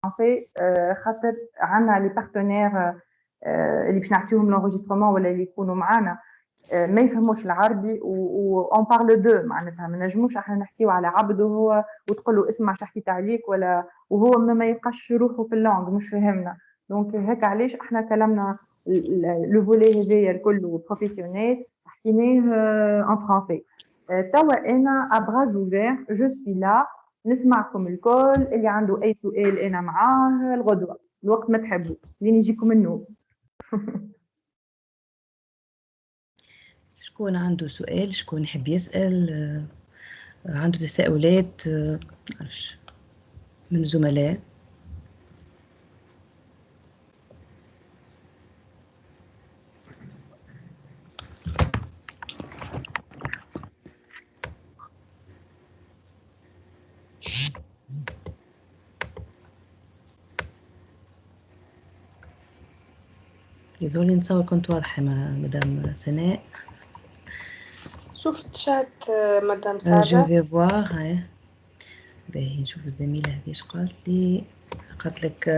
français خاطر عندنا les partenaires اللي باش نعطيوهم l'enregistrement ولا اللي يكونوا معانا ما يفهموش العربي و on parle d'eux معناتها ما نجموش احنا نحكيو على عبد وهو وتقول له اسمع شو حكيت عليك ولا وهو ما يلقاش روحه في اللونغ مش فاهمنا دونك هيك علاش احنا كلامنا لو فولي هذايا الكل بروفيسيونيل حكيناه ان فرونسي توا انا ابراز اوفير جو سوي لا نسمعكم الكل اللي عنده اي سؤال انا معاه الغدوه الوقت ما تحبوا لين يجيكم النوم شكون عنده سؤال شكون يحب يسأل عنده تساؤلات معرفش من الزملاء يظهر لي نتصور كنت واضحة مدام سناء شفت شات مدام سارة جو في فوار باهي نشوف الزميلة هذه ايش قالت لي قالت لك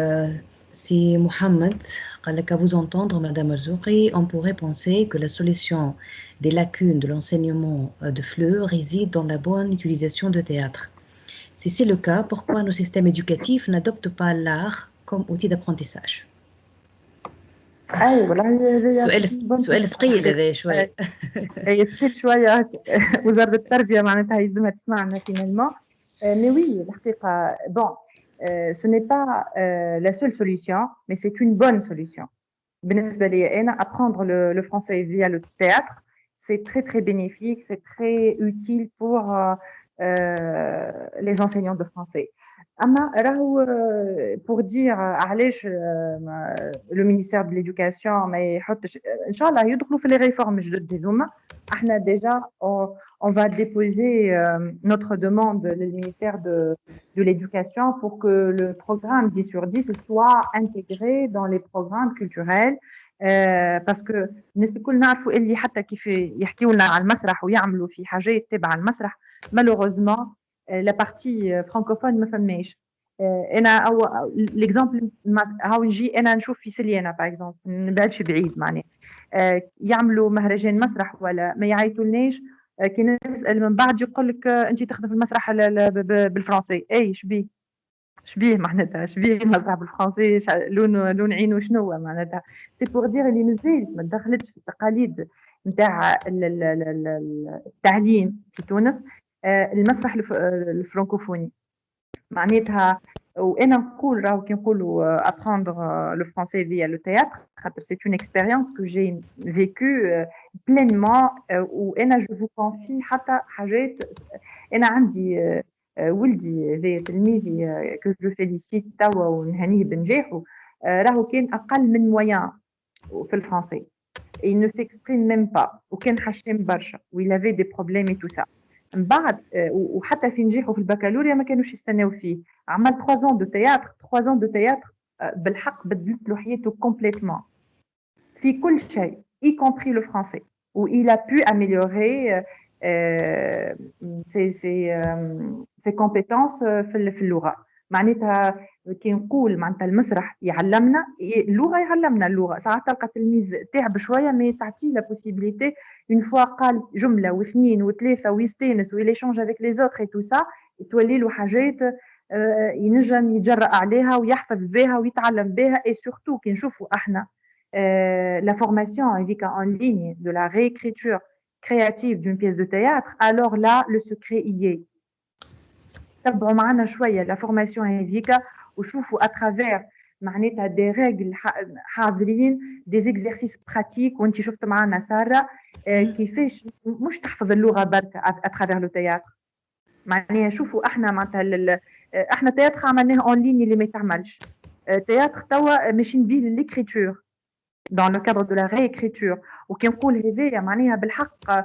si Mohamed قال لك à vous entendre madame Marzouqi on pourrait penser que la solution des lacunes de l'enseignement de FLE réside dans la bonne utilisation de théâtre. Si c'est le cas, pourquoi nos systèmes éducatifs n'adoptent pas l'art comme outil d'apprentissage? اي والله سؤال ثقيل هذا شوي اي ثقيل شويه وزاره التربيه معناتها يلزمها تسمعنا فينالمون مي وي الحقيقه بون ce n'est pas la seule solution mais c'est une bonne solution بالنسبه لي انا apprendre le français via le théâtre c'est très très bénéfique c'est très utile pour les enseignants de français اما راهو pour dire علاش le ministère de l'éducation ما يحطش ان شاء الله يدخلوا في les réformes جدد هذوما احنا déjà on va déposer notre demande le ministère de l'éducation pour que le programme 10 sur 10 soit intégré dans les programmes culturels parce que الناس الكل نعرفوا اللي حتى كيف يحكيوا لنا على المسرح ويعملوا في حاجات تبع المسرح malheureusement la partie francophone ما فماش انا او ليكزامبل هاو نجي انا نشوف في سليانه باغ اكزومبل ما نبعدش بعيد معناه يعملوا مهرجان مسرح ولا ما يعيطولناش كي نسال من بعد يقول لك انت تخدم في المسرح بالفرنسي اي شبيه معناتها شبيه المسرح بالفرنسي لون عينه شنو معناتها سي بور دير اللي مازال ما دخلتش في التقاليد نتاع التعليم في تونس المسرح الفرنكوفوني معناتها وانا نقول راهو كي نقولوا apprendre le français via le théâtre خاطر c'est une expérience que j'ai vécue pleinement وانا je vous confie حتى حاجات انا عندي ولدي هذا تلميذي que je félicite توا ونهنيه بنجاحه راهو كان اقل من مويان في الفرنسي il ne s'exprime même pas وكان حشام برشا il avait des problèmes et tout ça من بعد وحتى في نجاحه في البكالوريا ما كانوش يستناو فيه عمل 3 ans de théâtre بالحق بدلت له حياته complètement في كل شيء y compris le français où il a pu améliorer ses compétences في اللغة معناتها كي نقول معناتها المسرح يعلمنا اللغة يعلمنا اللغة ساعات تلقى تلميذ تعب شوية ما تعطيه لا possibilité une fois قال جملة واثنين وثلاثة ويستانس ويليشونج avec les autres et tout ça يتولي له حاجات ينجم يتجرأ عليها ويحفظ بها ويتعلم بها et surtout كي نشوفوا احنا la formation en ligne de la réécriture créative d'une pièce de théâtre alors là le secret y est تبعوا معنا شوية la formation هذيك وشوفوا à travers معناتها des règles حاضرين des exercices pratiques وانت شفت معنا سارة كيفاش مش تحفظ اللغة برك à travers le théâtre معناها شوفوا احنا معناتها احنا تياتر عملناه اون لين اللي ما يتعملش تياتر توا ماشيين بيه للإكريتور dans le cadre de la réécriture وكي نقول هذايا معناها بالحق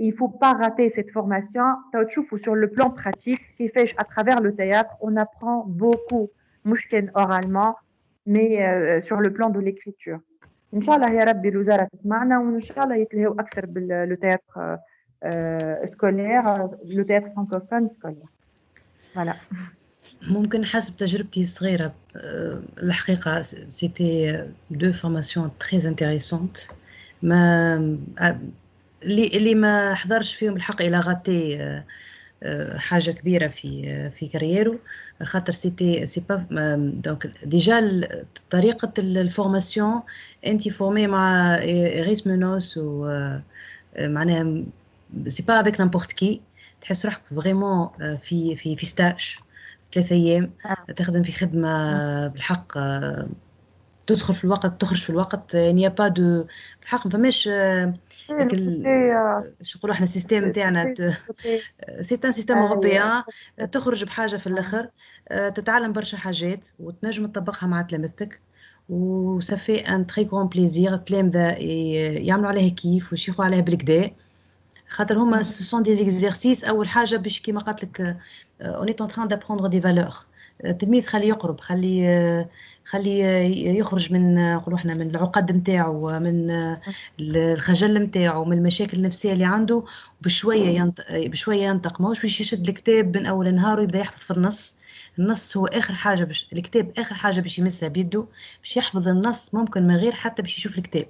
il faut pas rater cette formation تشوفوا sur le plan pratique كيفاش à travers le théâtre on apprend beaucoup مش كان oralement mais sur le plan de l'écriture ان شاء الله يا ربي الوزاره تسمعنا وان شاء الله يتلهوا اكثر باللو تياتر scolaire le théâtre francophone scolaire voilà ممكن حسب تجربتي الصغيرة الحقيقة c'était deux formations très intéressantes ما اللي ما حضرش فيهم الحق إلى غاتي حاجة كبيرة في كاريرو خاطر سي با دونك ديجا طريقة الفورماسيون انت فورمي مع إغيس مونوس و معناها سي با افيك نامبورت كي تحس روحك فريمون في ستاج 3 أيام تخدم في خدمة بالحق تدخل في الوقت تخرج في الوقت يعني با دو بالحق ما فماش شو نقولوا احنا السيستم نتاعنا سي ان سيستم اوروبيان تخرج بحاجه في الاخر تتعلم برشا حاجات وتنجم تطبقها مع تلامذتك وصافي ان تري غران بليزير التلامذه يعملوا عليها كيف ويشيخوا عليها بالكدا خاطر هما سون دي زيكزارسيس اول حاجه باش كيما قالت لك اون ايت ان تران دابروندر دي فالور التلميذ خليه يقرب خليه يخرج من نقولوا احنا من العقد نتاعو من الخجل نتاعو من المشاكل النفسيه اللي عنده بشويه ينطق ماهوش باش يشد الكتاب من اول نهار ويبدا يحفظ في النص هو اخر حاجه باش الكتاب اخر حاجه باش يمسها بيده باش يحفظ النص ممكن من غير حتى باش يشوف الكتاب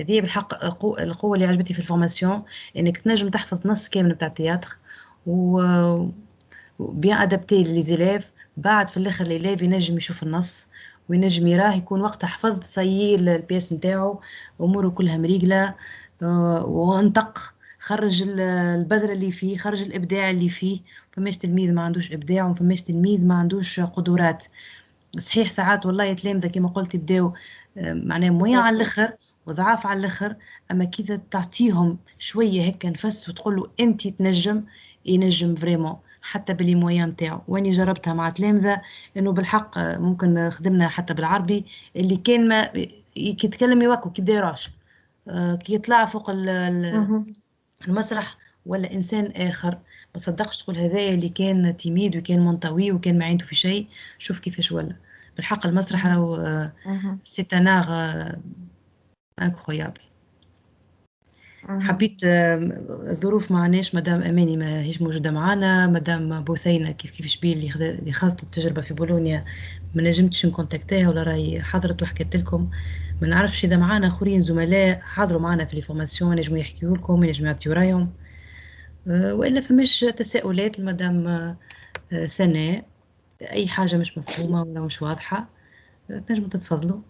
هذه بالحق القوه اللي عجبتني في الفورماسيون انك تنجم تحفظ نص كامل نتاع التياتر و بيان ادابتي لي زيليف بعد في الاخر ليليف ينجم يشوف النص وينجم يراه يكون وقتها حفظ صيل البياس نتاعو اموره كلها مريقله وانطق خرج البذره اللي فيه خرج الابداع اللي فيه فماش تلميذ ما عندوش ابداع وفماش تلميذ ما عندوش قدرات صحيح ساعات والله يتلامذة كما قلت يبداو معناه مويا على الاخر وضعاف على الاخر اما كي تعطيهم شويه هيك نفس وتقول له انت تنجم ينجم فريمون حتى باللي مويا نتاعو واني جربتها مع تلامذه انه بالحق ممكن خدمنا حتى بالعربي اللي كان ما كي يتكلم يوكو كي بدا يراش كي يطلع فوق المسرح ولا انسان اخر ما صدقش تقول هذايا اللي كان تيميد وكان منطوي وكان ما عنده في شيء شوف كيفاش ولا بالحق المسرح راهو سي ان ار انكرويابل حبيت الظروف معناش مدام اماني ما هيش موجوده معنا مدام بوثينه كيفاش بيه اللي خاضت التجربه في بولونيا ما نجمتش نكونتاكتيها ولا راهي حضرت وحكيت لكم ما نعرفش اذا معنا اخرين زملاء حضروا معنا في الفورماسيون نجموا يحكيوا لكم ينجموا يعطيوا رايهم والا فماش تساؤلات لمدام سناء اي حاجه مش مفهومه ولا مش واضحه تنجموا تتفضلوا.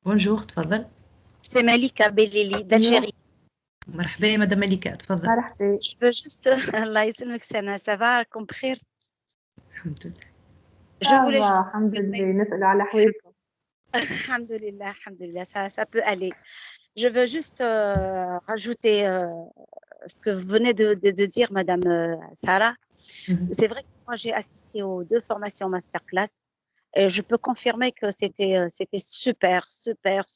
بونجور تفضل. C'est Malika Bellili d'Algérie. مرحبا مدام مليكة تفضل. مرحبا. Je veux juste الله يسلمك سنة ça va راكم بخير؟ الحمد لله. Je voulais juste الحمد لله نسأل على حوالكم. الحمد لله ça peut aller. Je veux juste rajouter ce que vous venez de dire madame Sarah. C'est vrai que moi j'ai assisté aux 2 formations masterclass et je peux confirmer que c'était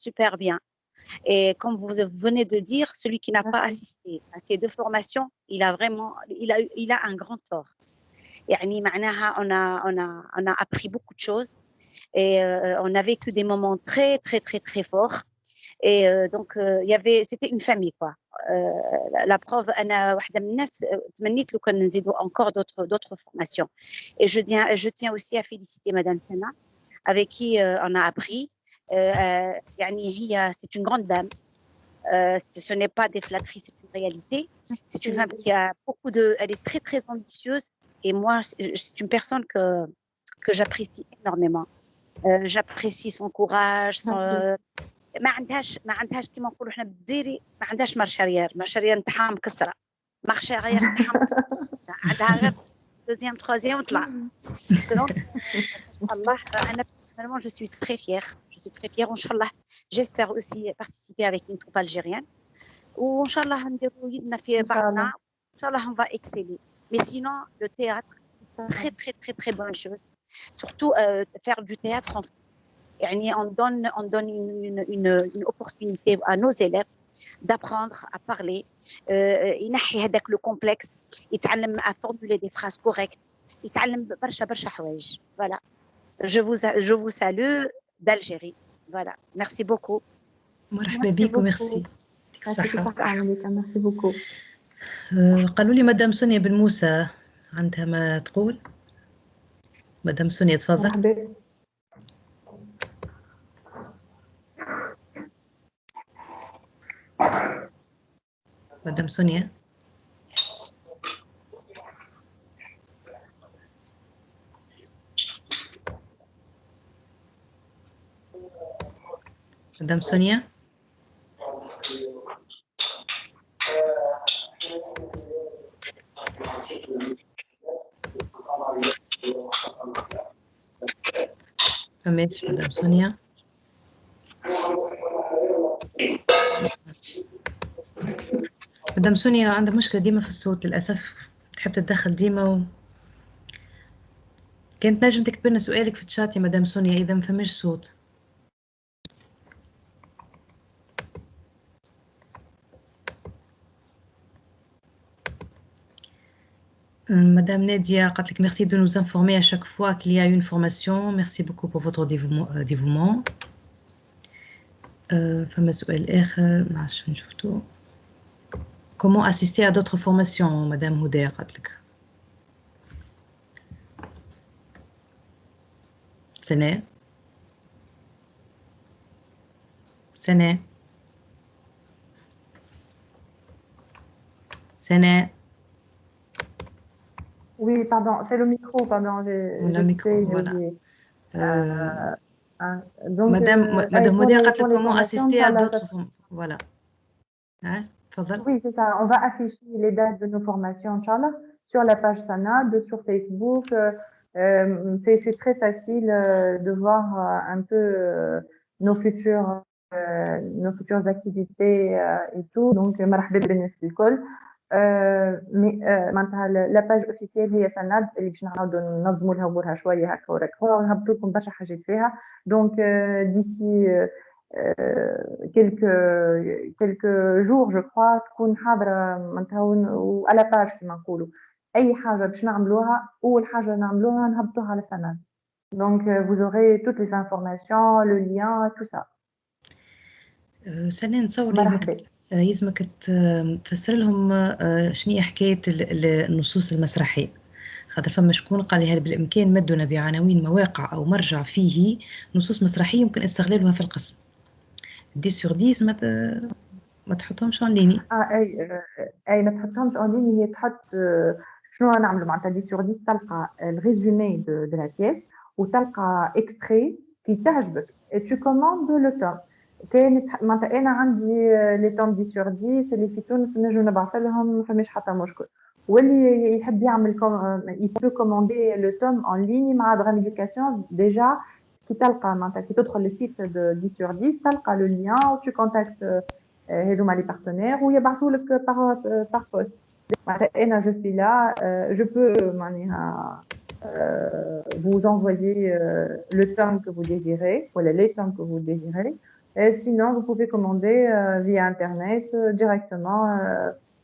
super bien. Et comme vous venez de dire, celui qui n'a pas assisté à ces 2 formations, il a un grand tort. يعني معناها on a appris beaucoup de choses et on a vécu des moments très forts et donc c'était une famille quoi. La preuve أنا واحدة من الناس تمنيت لو كان نزيدوا encore d'autres formations. Et je tiens aussi à féliciter madame Sana avec qui on a appris. يعني هي c'est une grande dame. Ce n'est pas des flatteries, c'est une réalité. C'est une femme qui a elle est très ambitieuse et moi c'est une personne que j'apprécie énormément. J'apprécie son courage, ما عندهاش كما نقولوا احنا بالجزائري ما عندهاش مارشاريير نتاعها مكسره مارشاريير نتاعها عندها غير دوزيام تروازيام وطلع. الله انا personnellement je suis très fière Inch'Allah. J'espère aussi participer avec une troupe algérienne ou Inch'Allah نديروا يدنا في بعضنا Inch'Allah on va exceller. Mais sinon le théâtre c'est très bonne chose, surtout faire du théâtre en يعني on donne une opportunité à nos élèves d'apprendre à parler, ينحي هذاك le complexe, يتعلم à formuler des phrases correctes, يتعلم برشا حوايج. Voilà. Je vous salue d'Algérie. Voilà. Merci beaucoup. مرحبا بك وميرسي. Merci beaucoup. قالوا لي مدام سونيا بن موسى عندها ما تقول؟ مدام سونيا تفضل. مرحبا. مدام سونيا. مدام سونيا. فماش مدام سونيا. مدام سونيا عندها مشكلة ديما في الصوت للأسف، تحب تتدخل ديما كانت نجم تكتب لنا سؤالك في الشات يا مدام سونيا إذا ما فماش صوت. Madame Nadia, merci de nous informer à chaque fois qu'il y a une formation. Merci beaucoup pour votre dévouement. Comment assister à d'autres formations, Madame Houder? Sene. Oui, pardon, c'est le micro, pardon. Le micro, voilà. Donc, Madame Houder, comment assister à d'autres formations? Voilà. Hein? Oui, c'est ça. On va afficher les dates de nos formations, Inch'Allah, sur la page Sanad, sur Facebook. C'est très facile de voir un peu nos futures activités et tout. Donc, marhaba بالناس الكل. mais معناتها la page officielle هي Sanad اللي باش نعاودوا ننظموا لها امورها شويه هكا ورك ونهبطوا لكم برشا حاجات فيها. Donc d'ici quelques jours je crois تكون حاضره معناتها على باج كما نقولوا اي حاجه باش نعملوها اول حاجه نعملوها نهبطوها على Sanad. Donc vous aurez toutes les informations, le lien, tout ça. سنة نصور لازمك تفسر لهم شنو هي حكاية النصوص المسرحية، خاطر فما شكون قال لي هل بالإمكان مدنا بعناوين مواقع أو مرجع فيه نصوص مسرحية يمكن استغلالها في القسم. 10 sur 10 ما تحطهمش اون ليني. اي ما تحطهمش اون ليني، هي تحط شنو نعملوا معناتها 10 sur 10 تلقى الريزومي دو لا بيس وتلقى اكستري كي تعجبك tu commandes le tome. كانت معناتها انا عندي لي توم 10 sur 10 اللي في تونس نجم نبعث لهم ما فماش حتى مشكل، واللي يحب يعمل يبو كوموندي لو توم اون ليني مع دغام ايدوكاسيون ديجا. كي تلقى معناتها كي تدخل للسيت دو 10 sur 10 تلقى لو لين و tu contactes هذوما لي بارتنير ويبعثوا لك par poste. معناتها انا جو سوي لا جو بو معناها vous envoyer le tome que vous désirez, voilà les tomes que vous désirez. Et sinon, vous pouvez commander via Internet directement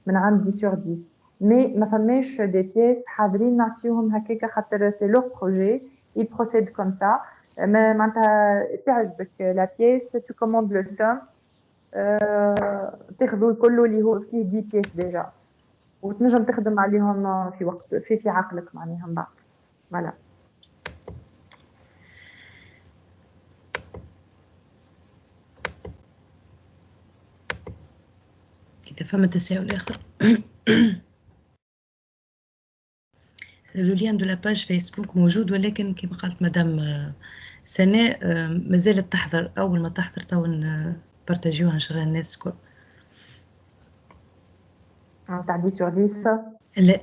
من عند 10 sur 10. Mais ما فماش des pièces حاضرين نعطيهم هكاك خاطر c'est leur projet, ils procèdent comme ça. معناتها تعجبك la pièce, tu commandes le tome, تاخذوا كله اللي هو فيه 10 pièces déjà. وتنجم تخدم عليهم في وقت في عقلك معناها من بعد. Voilà. إذا فما تساؤل آخر لو لين دو لا باج فيسبوك موجود، ولكن كما قالت مدام سناء مازالت تحضر، أول ما تحضر تو بارتاجيوها نشرها الناس الكل. تاع 10 sur 10 لا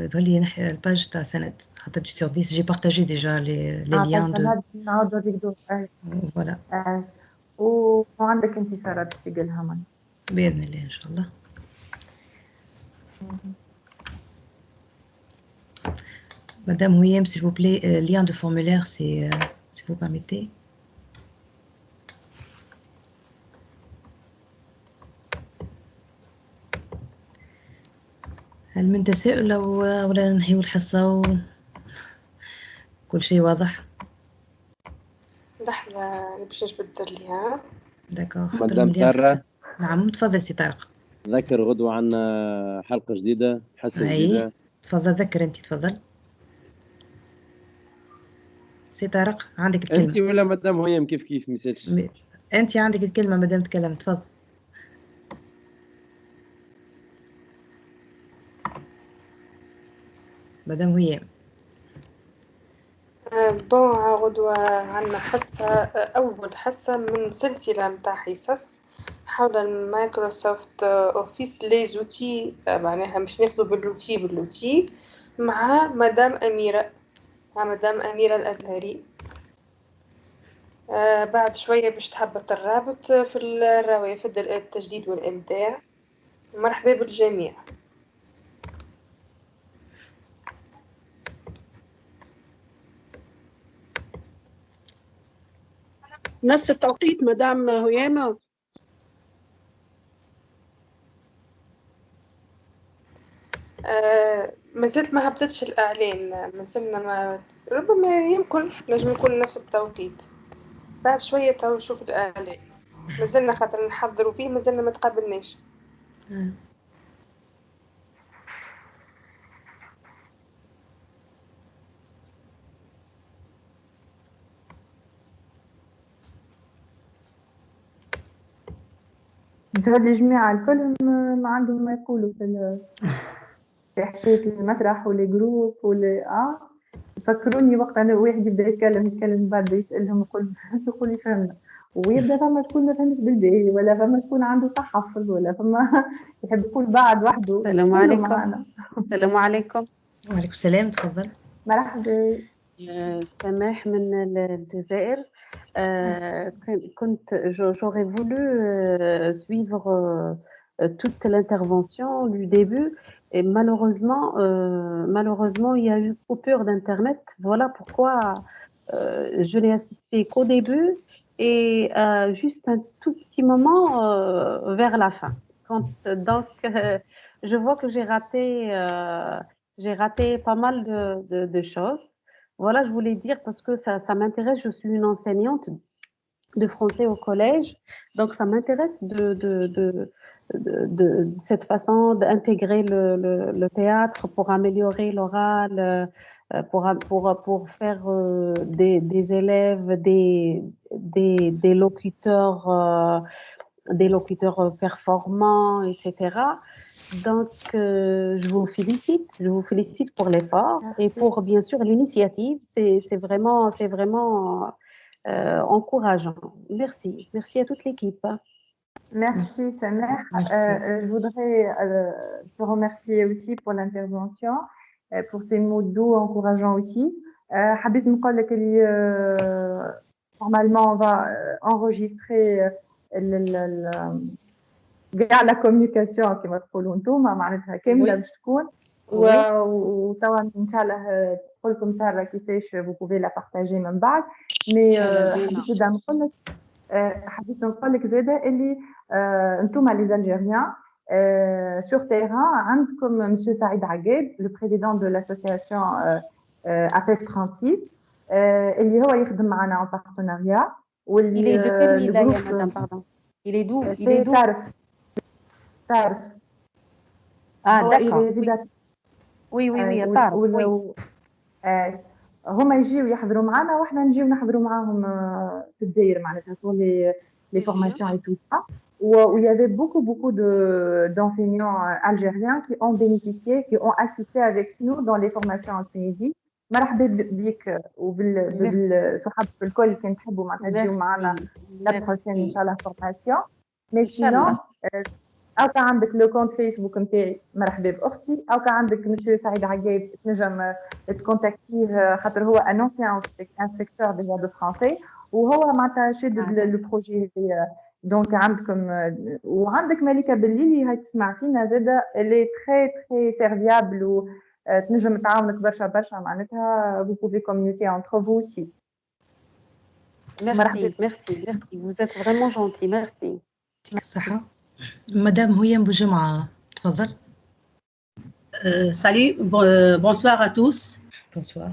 ذولي نحي الباج تاع سند خاطر 10 sur 10 جي بارتاجي ديجا لي ليان دو نعاودو هذيك دو فوالا. وعندك انت ساره باش تقولها من بإذن الله إن شاء الله. Madame William, s'il vous plaît, lien de formulaire, si vous permettez. هل من تساؤل ولا ننهي الحصة كل شيء واضح؟ لحظة باش نبدل ليها. داكور. مدام سارة. نعم تفضل سي طارق. ذكر غدوة عنا حلقة جديدة، حصة جديدة. تفضل ذكر أنت تفضل. سي طارق عندك انت الكلمة. ولا مدام هيام كيف مساتش؟ أنت عندك الكلمة مادام تكلمت تفضل. مدام هيام. بون غدوة عنا حصة، أول حصة من سلسلة متاع حصص حول المايكروسوفت أوفيس لي زوتي، معناها مش ناخدو باللوتي مع مدام أميرة الأزهري. بعد شوية باش تهبط الرابط في الروافد التجديد والإبداع. مرحبا بالجميع. نفس التوقيت مدام هيامة؟ ما زلت ما هبطتش الإعلان، ما زلنا ما ربما يمكن نجم يكون نفس التوقيت. بعد شوية تو نشوف الإعلان، ما زلنا خاطر نحضروا فيه، ما زلنا ما تقابلناش. نتهدى الجماعة الكل ما عندهم ما يقولوا في حكاية المسرح والجروب فكروني وقت أنا واحد يبدأ يتكلم بعد يسألهم يقول فهمنا، ويبدأ فما شكون ما فهمش بالباهي، ولا فما شكون عنده تحفظ، ولا فما يحب يقول بعد وحده. السلام عليكم. السلام عليكم. وعليكم السلام تفضل. مرحبا. سماح من الجزائر. J'aurais voulu suivre toute l'intervention du début et malheureusement il y a eu coupure d'internet. Voilà pourquoi je n'ai assisté qu'au début et juste un tout petit moment vers la fin. Je vois que j'ai raté pas mal de choses. Voilà, je voulais dire parce que ça m'intéresse. Je suis une enseignante de français au collège, donc ça m'intéresse de cette façon d'intégrer le théâtre pour améliorer l'oral, pour faire des élèves des locuteurs performants, etc. Donc, je vous félicite pour l'effort et pour bien sûr l'initiative. C'est vraiment encourageant. Merci à toute l'équipe. Merci Samir. Je voudrais te remercier aussi pour l'intervention, pour tes mots doux, encourageants aussi. حبيت نقول لك اللي normalement on va enregistrer كاع لا كوميونيكاسيون كما تقولوا انتم معناتها كامله باش تكون، وتوا ان شاء الله تقول لكم ساره كيفاش vous pouvez la partager من بعد. مي حبيت نقول لك زاده اللي انتم لي زالجيريان سور تيران عندكم مسيو سعيد عقاب لو بريزيدون دو لاسوسياسيون APEF 36 اللي هو يخدم معنا en partenariat. Il est de quelle ville là, madame, pardon? Il est d'où? Il est d'où? تعرف. d'accord. Oui, تعرف. هما يجيو يحضروا معنا واحنا نجيو نحضروا معاهم في الجزائر معناتها pour les formations et tout ça. Où il y avait beaucoup d'enseignants algériens qui ont bénéficié, qui ont assisté avec nous dans les formations en Tunisie. مرحبا بك وبالصحاب الكل كان تحبوا معناتها تجيو معنا la prochaine ان شاء الله formation. Mais sinon أو كان عندك لو كونت فيسبوك نتاعي مرحبا بأختي، أو كان عندك مسيو سعيد عقاب تنجم تكونتاكتيه خاطر هو ان انسيان انسبكتور ديجا دو فرونسي وهو معناتها شادد لو بروجي هذايا. دونك عندكم وعندك ملكه بالليلي هاي تسمع فينا زاده اللي تري سيرفيابل وتنجم تعاونك برشا معناتها vous pouvez communiquer entre vous aussi. Merci. Vous êtes vraiment gentil. Merci. صحة. Madame Houyem Boujema, تفضل. Salut, bonsoir à tous. Bonsoir.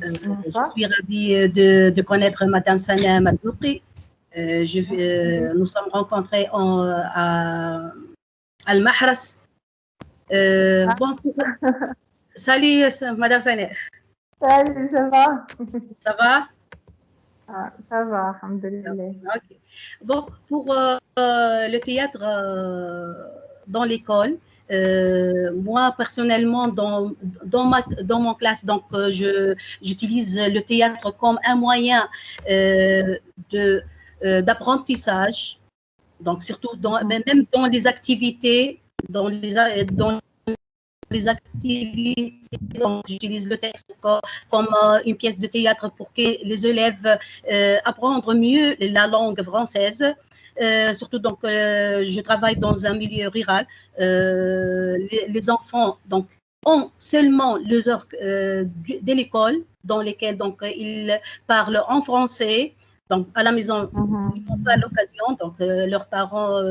Je suis ravie de connaître Madame Sana Madoukri. Nous sommes rencontrés à Al-Mahras. Bon, Salut, Madame Sané. Salut, ça va? Ça va? Ah, ça va, alhamdoulilah. Ok. Bon, pour le théâtre dans l'école, moi personnellement dans mon classe, donc j'utilise le théâtre comme un moyen d'apprentissage, donc surtout même dans les activités, dans les activités, donc j'utilise le texte comme une pièce de théâtre pour que les élèves apprennent mieux la langue française. Surtout donc je travaille dans un milieu rural. Les enfants donc ont seulement les heures de l'école dans lesquelles donc ils parlent en français. Donc à la maison, ils n'ont pas l'occasion, donc leurs parents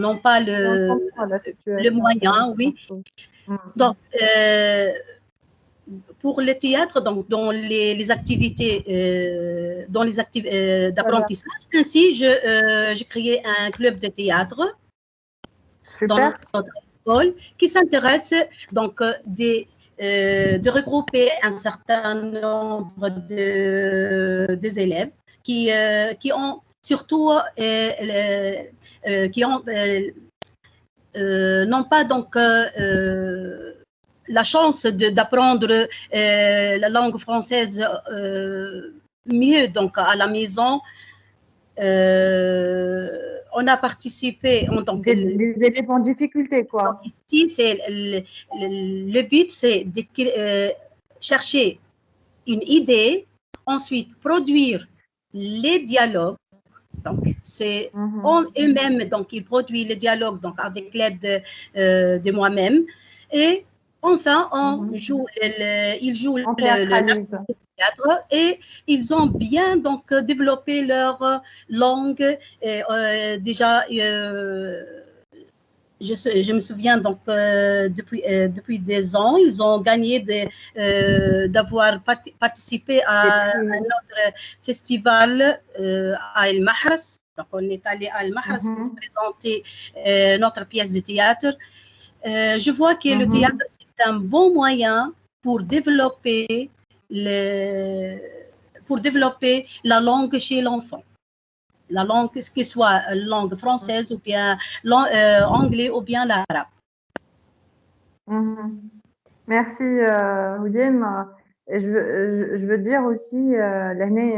n'ont pas le moyen, oui. Donc, pour le théâtre, donc dans les activités, d'apprentissage, ainsi, j'ai créé un club de théâtre dans notre école qui s'intéresse donc de regrouper un certain nombre des élèves qui ont surtout qui ont n'ont pas donc la chance d'apprendre la langue française mieux donc à la maison. On a participé en tant que des élèves en difficulté, quoi. Donc, ici, c'est le but, c'est de chercher une idée, ensuite produire les dialogues. Donc, c'est eux-mêmes, donc ils produisent les dialogues donc avec l'aide de moi-même. Et enfin, ils jouent le théâtre et ils ont bien donc développé leur langue. Et, déjà, je me souviens donc depuis des ans, ils ont gagné d'avoir participé à un autre festival à El Mahras. Donc on est allé à El Mahras pour présenter notre pièce de théâtre. Je vois que le théâtre c'est un bon moyen pour développer la langue chez l'enfant. La langue, que ce soit langue française ou bien anglais ou bien l'arabe. Merci, William. Je veux dire aussi, l'année,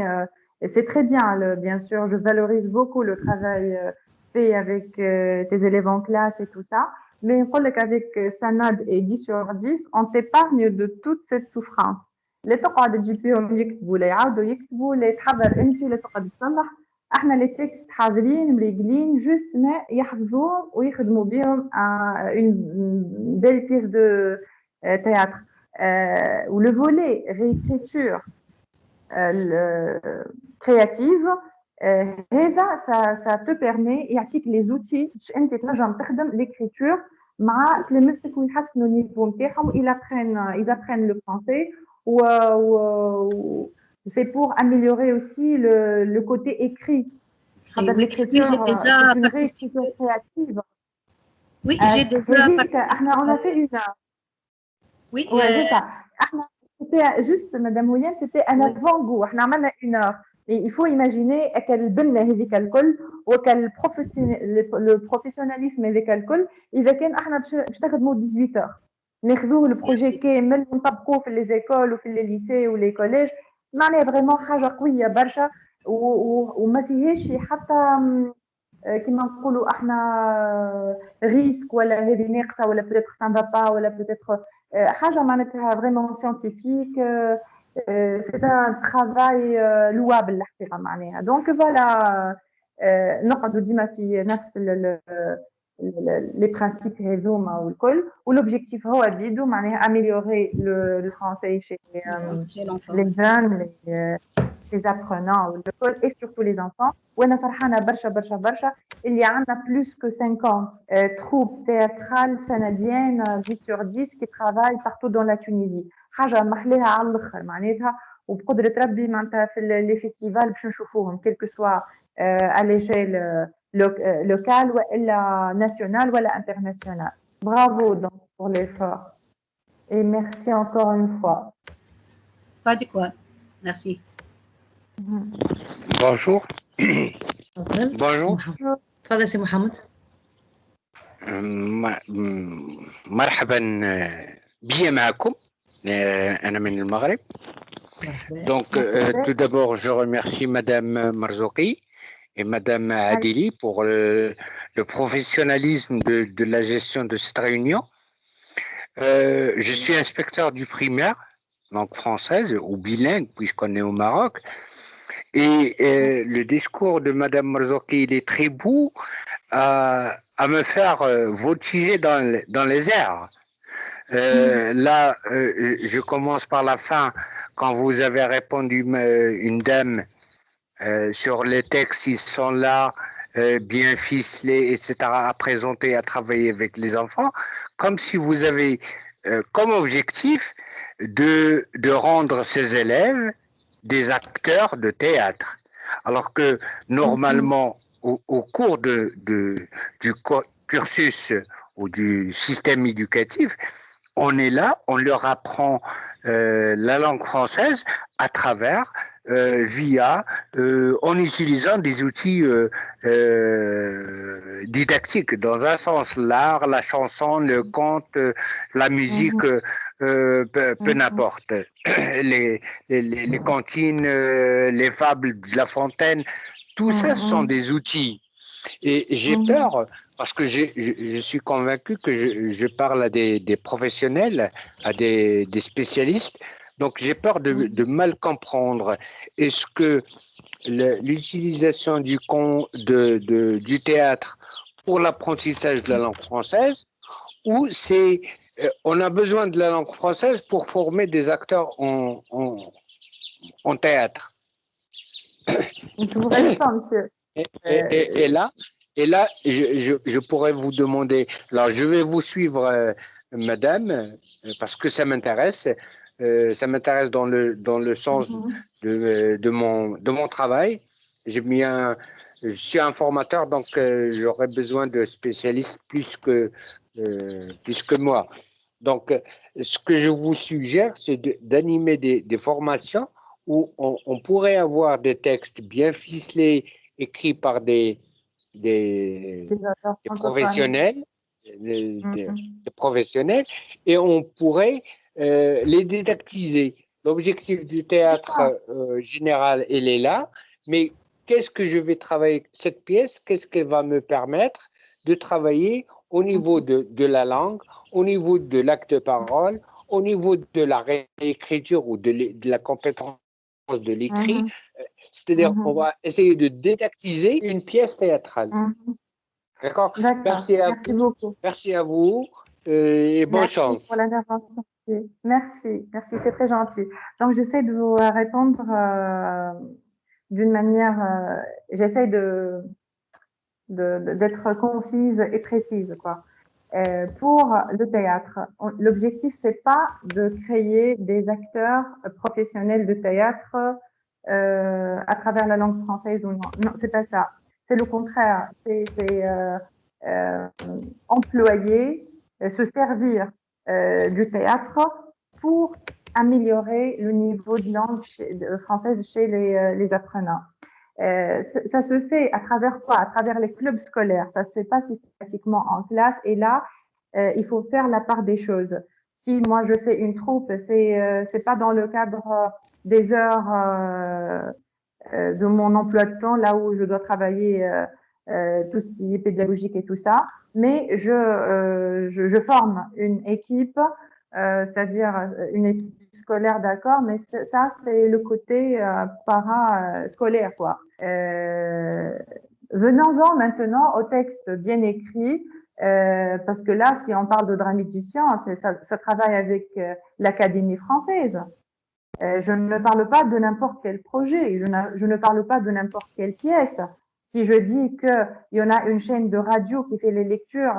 et c'est très bien, bien sûr, je valorise beaucoup le travail fait avec tes élèves en classe et tout ça, mais avec Sanad et 10 sur 10, on t'épargne de toute cette souffrance. اللي تقعد تجيبيهم يكتبوا لا يعاودوا يكتبوا لا تحضر انت لا تقعد تصلح احنا لي تكست حاضرين مريقلين جوست ما يحفظوهم ويخدموا بهم une belle pièce de théâtre ou le volet réécriture créative ça te permet يعطيك les outils باش انت تنجم تخدم l'écriture مع تلامذتك ويحسنوا النيفو نتاعهم ils apprennent le français ou c'est pour améliorer aussi le côté écrit. L'écriture, j'ai déjà une réécriture créative. Oui, j'ai déjà on a fait une. Oui, c'est ça. C'était juste, Madame William, c'était un avant-goût. On a fait une heure. Et il faut imaginer quel بنا هذيك الكل وكل le professionnalisme هذيك الكل إذا كان احنا باش نخدموا 18 heures. ناخذوه البروجي كامل ونطبقوه في لي زيكول وفي لي ليسي ولي كوليج معناها فريمون حاجه قويه برشا وما فيهاش حتى كما نقولوا احنا ريسك ولا هذه ناقصه ولا بوتيتر سان فا با ولا بوتيتر حاجه معناتها فريمون سيانتيفيك سي ان ترافاي لوابل الحقيقه معناها دونك فوالا نقعدوا ديما في نفس les principes هذوما والكل والobjectif هو بيدو معناها améliorer le français chez les jeunes les apprenants والكل et surtout les enfants وانا فرحانه برشا اللي عندنا plus que 50 troupes théâtrales sanadiennes 10 sur 10 qui travaillent partout dans la Tunisie حاجه محليها على الاخر معناتها وبقدره ربي معناتها في لي فيستيفال باش نشوفوهم quel que soit à l'échelle locale ou nationale ou internationale. Bravo donc pour l'effort. Et merci encore une fois. Pas de quoi. Merci. Bonjour. تفضل. Bonjour. تفضل سي محمد. مرحبا بيا معكم. أنا من المغرب. Donc, tout d'abord, je remercie Madame Marzouki et Madame Adili pour le professionnalisme de la gestion de cette réunion. Je suis inspecteur du primaire, langue française, ou bilingue, puisqu'on est au Maroc. Et le discours de Madame Marzouki, il est très beau à me faire voltiger dans les airs. Là, je commence par la fin, quand vous avez répondu, une dame, sur les textes, ils sont là, bien ficelés, etc., à présenter, à travailler avec les enfants, comme si vous avez comme objectif de rendre ces élèves des acteurs de théâtre. Alors que normalement, au cours du cursus ou du système éducatif, on est là, on leur apprend la langue française à travers, en utilisant des outils didactiques, dans un sens, l'art, la chanson, le conte, la musique, peu n'importe, les cantines, les fables de La Fontaine, tout ça, ce sont des outils. Et j'ai peur, parce que je suis convaincu que je parle à des professionnels, à des spécialistes, donc j'ai peur de mal comprendre. Est-ce que l'utilisation du théâtre pour l'apprentissage de la langue française, ou c'est on a besoin de la langue française pour former des acteurs en théâtre? Je vous réponds, monsieur. Et là, je pourrais vous demander, alors je vais vous suivre, madame, parce que ça m'intéresse dans le sens de mon travail. Je suis un formateur, donc j'aurais besoin de spécialistes plus que moi. Donc, ce que je vous suggère, c'est d'animer des formations où on pourrait avoir des textes bien ficelés, écrits par des professionnels, des professionnels, et on pourrait les didactiser. L'objectif du théâtre général, il est là, mais qu'est-ce que je vais travailler, cette pièce, qu'est-ce qu'elle va me permettre de travailler au niveau de la langue, au niveau de l'acte de parole, au niveau de la réécriture ou de la compétence de l'écrit, c'est-à-dire on va essayer de didactiser une pièce théâtrale. D'accord. Merci beaucoup. Merci à vous et bonne chance. Pour l'intervention. Merci, c'est très gentil. Donc j'essaie de vous répondre d'une manière, j'essaie d'être concise et précise, quoi. Pour le théâtre, l'objectif c'est pas de créer des acteurs professionnels de théâtre à travers la langue française ou non. Non, c'est pas ça. C'est le contraire. C'est employer, se servir du théâtre pour améliorer le niveau de langue française chez les apprenants. Ça se fait à travers quoi? À travers les clubs scolaires. Ça se fait pas systématiquement en classe. Et là, il faut faire la part des choses. Si moi je fais une troupe, c'est pas dans le cadre des heures de mon emploi de temps, là où je dois travailler tout ce qui est pédagogique et tout ça, mais je forme une équipe, c'est-à-dire une équipe scolaire, d'accord, mais ça c'est le côté parascolaire, quoi. Venons-en maintenant au texte bien écrit, parce que là, si on parle de dramaticiens, ça travaille avec l'Académie française. Je ne parle pas de n'importe quel projet, je ne parle pas de n'importe quelle pièce. Si je dis qu'il y en a une chaîne de radio qui fait les lectures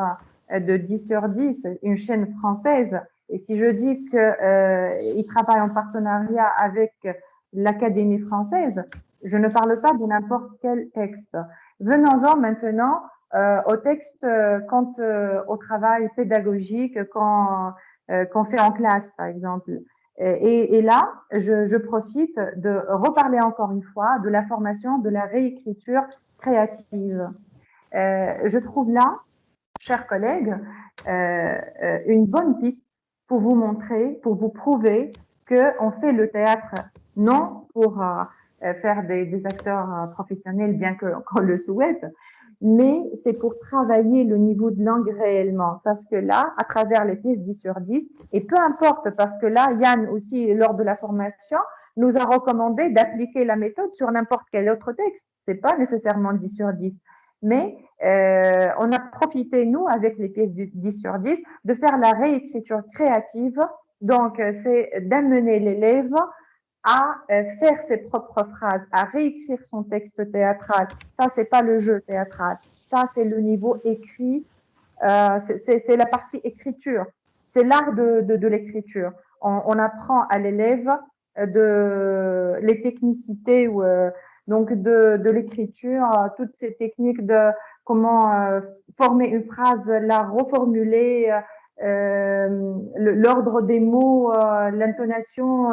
de 10 sur 10, une chaîne française, et si je dis qu'il travaille en partenariat avec l'Académie française, je ne parle pas de n'importe quel texte. Venons-en maintenant au texte au travail pédagogique, quand qu'on fait en classe, par exemple. Et là, je profite de reparler encore une fois de la formation de la réécriture créative. Je trouve là, chers collègues, une bonne piste pour vous montrer, pour vous prouver qu'on fait le théâtre non pour faire des acteurs professionnels, bien qu'on le souhaite, mais c'est pour travailler le niveau de langue réellement. Parce que là, à travers les pièces 10 sur 10, et peu importe, parce que là, Yann aussi, lors de la formation, nous a recommandé d'appliquer la méthode sur n'importe quel autre texte. C'est pas nécessairement 10 sur 10. Mais on a profité, nous, avec les pièces 10 sur 10, de faire la réécriture créative. Donc, c'est d'amener l'élève à faire ses propres phrases, à réécrire son texte théâtral. Ça, c'est pas le jeu théâtral. Ça, c'est le niveau écrit. C'est la partie écriture. C'est l'art de l'écriture. On apprend à l'élève les technicités donc de l'écriture, toutes ces techniques de comment former une phrase, la reformuler, l'ordre des mots, l'intonation.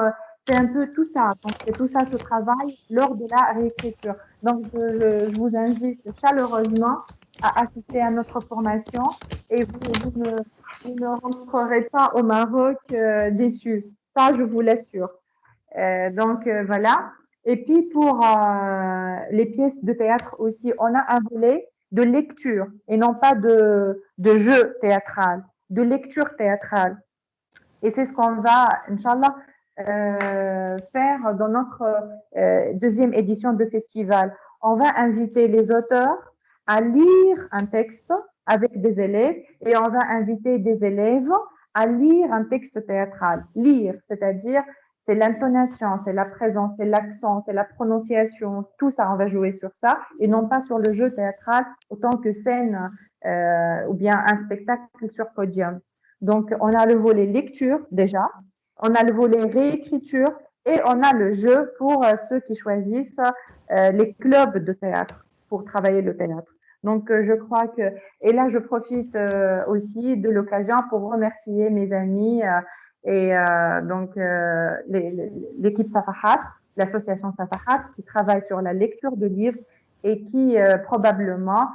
C'est un peu tout ça. Donc, c'est tout ça ce travail lors de la réécriture. Donc, je vous invite chaleureusement à assister à notre formation et vous ne rentrerez pas au Maroc déçus. Ça, je vous l'assure. Donc, voilà. Et puis, pour les pièces de théâtre aussi, on a un volet de lecture et non pas de jeu théâtral, de lecture théâtrale. Et c'est ce qu'on va, Inch'Allah, faire dans notre deuxième édition de festival. On va inviter les auteurs à lire un texte avec des élèves et on va inviter des élèves à lire un texte théâtral. Lire, c'est-à-dire c'est l'intonation, c'est la présence, c'est l'accent, c'est la prononciation, tout ça, on va jouer sur ça et non pas sur le jeu théâtral autant que scène ou bien un spectacle sur podium. Donc, on a le volet lecture déjà, on a le volet réécriture et on a le jeu pour ceux qui choisissent les clubs de théâtre pour travailler le théâtre. Donc, je crois que… Et là, je profite aussi de l'occasion pour remercier mes amis et donc l'équipe Safahat, l'association Safahat, qui travaille sur la lecture de livres et qui probablement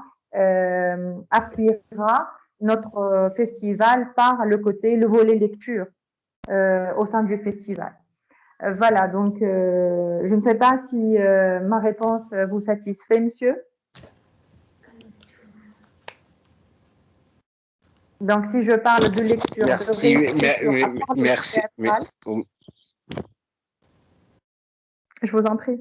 appuiera notre festival par le volet lecture au sein du festival. Voilà, donc je ne sais pas si ma réponse vous satisfait, monsieur. Donc, si je parle de lecture, merci, merci. Je vous en prie.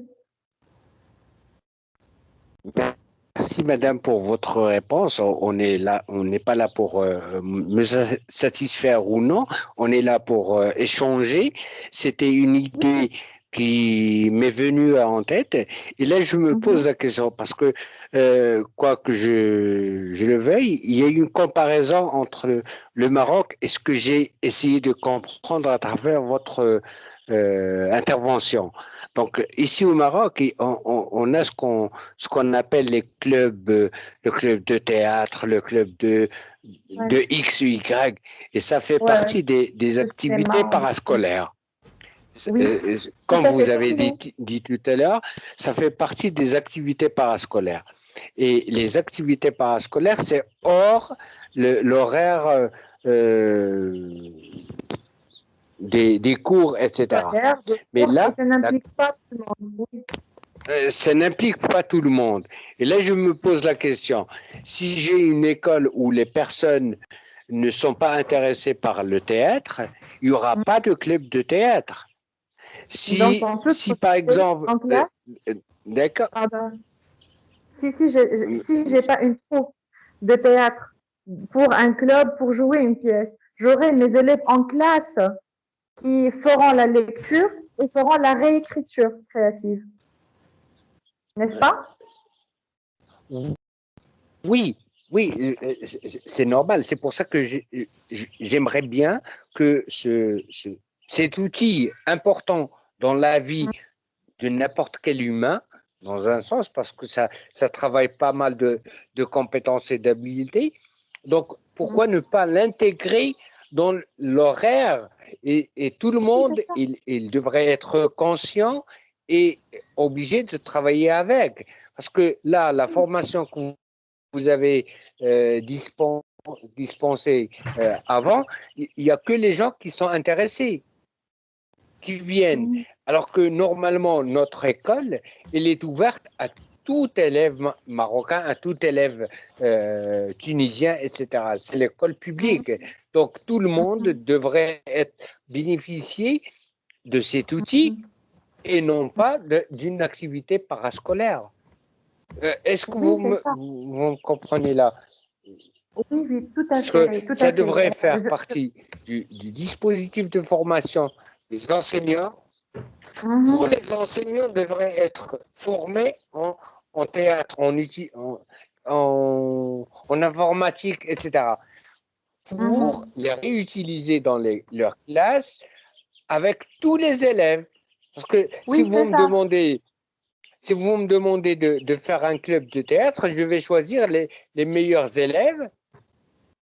Merci, madame, pour votre réponse. On est là, on n'est pas là pour me satisfaire ou non. On est là pour échanger. C'était une idée qui m'est venue en tête. Et là, je me pose la question parce que, quoi que je le veuille, il y a une comparaison entre le Maroc et ce que j'ai essayé de comprendre à travers votre intervention. Donc, ici au Maroc, on a ce qu'on appelle les clubs, le club de théâtre, le club de X ou Y, et ça fait partie des activités parascolaires. Oui, comme vous avez dit tout à l'heure, ça fait partie des activités parascolaires. Et les activités parascolaires, c'est hors l'horaire des cours, etc. Mais là, ça n'implique pas tout le monde. Ça n'implique pas tout le monde. Et là, je me pose la question, si j'ai une école où les personnes ne sont pas intéressées par le théâtre, il n'y aura pas de club de théâtre. Si par exemple… D'accord. Si j'ai pas une troupe de théâtre pour un club, pour jouer une pièce, j'aurai mes élèves en classe qui feront la lecture et feront la réécriture créative. N'est-ce pas? Oui, c'est normal. C'est pour ça que j'aimerais bien que cet outil important dans la vie de n'importe quel humain, dans un sens, parce que ça travaille pas mal de compétences et d'habiletés. Donc, pourquoi ne pas l'intégrer dans l'horaire et tout le monde, il devrait être conscient et obligé de travailler avec. Parce que là, la formation que vous avez dispensée avant, il n'y a que les gens qui sont intéressés qui viennent. Alors que normalement, notre école, elle est ouverte à tout élève marocain, à tout élève tunisien, etc. C'est l'école publique. Donc, tout le monde devrait être bénéficier de cet outil et non pas d'une activité parascolaire. Est-ce que vous me comprenez là? Oui, oui, tout à Parce fait. que ça devrait faire partie du dispositif de formation des enseignants. Tous les enseignants devraient être formés en théâtre, en informatique, etc. pour les réutiliser dans leurs classes avec tous les élèves. Parce que si vous me demandez de faire un club de théâtre, je vais choisir les meilleurs élèves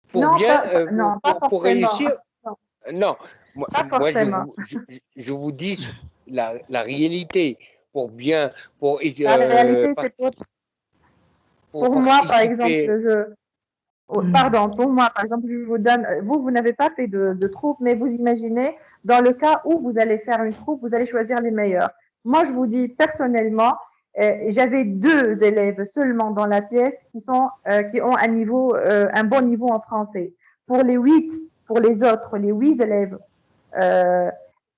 pour pour réussir. Non, moi je vous dis la réalité pour bien la réalité, c'est pour moi, par exemple, pardon, pour moi, par exemple, je vous donne, vous n'avez pas fait de troupe, mais vous imaginez, dans le cas où vous allez faire une troupe, vous allez choisir les meilleurs. Moi, je vous dis personnellement, j'avais 2 élèves seulement dans la pièce qui ont un bon niveau en français. Pour les 8 élèves,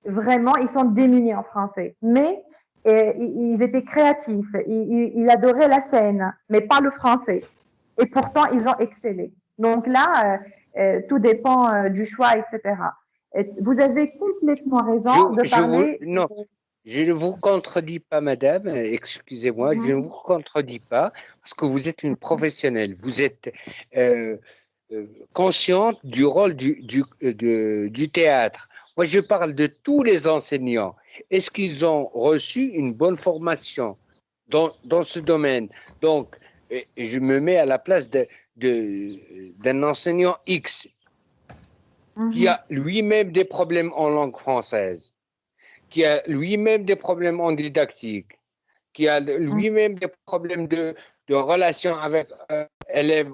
vraiment, ils sont démunis en français. Mais ils étaient créatifs, ils adoraient la scène, mais pas le français. Et pourtant, ils ont excellé. Donc là, tout dépend du choix, etc. Vous avez complètement raison de parler. Non, je ne vous contredis pas, madame, excusez-moi, je ne vous contredis pas, parce que vous êtes une professionnelle, vous êtes consciente du rôle du théâtre. Moi, je parle de tous les enseignants. Est-ce qu'ils ont reçu une bonne formation dans ce domaine? Donc, je me mets à la place d'un enseignant X qui a lui-même des problèmes en langue française, qui a lui-même des problèmes en didactique, qui a lui-même des problèmes de relation avec élèves,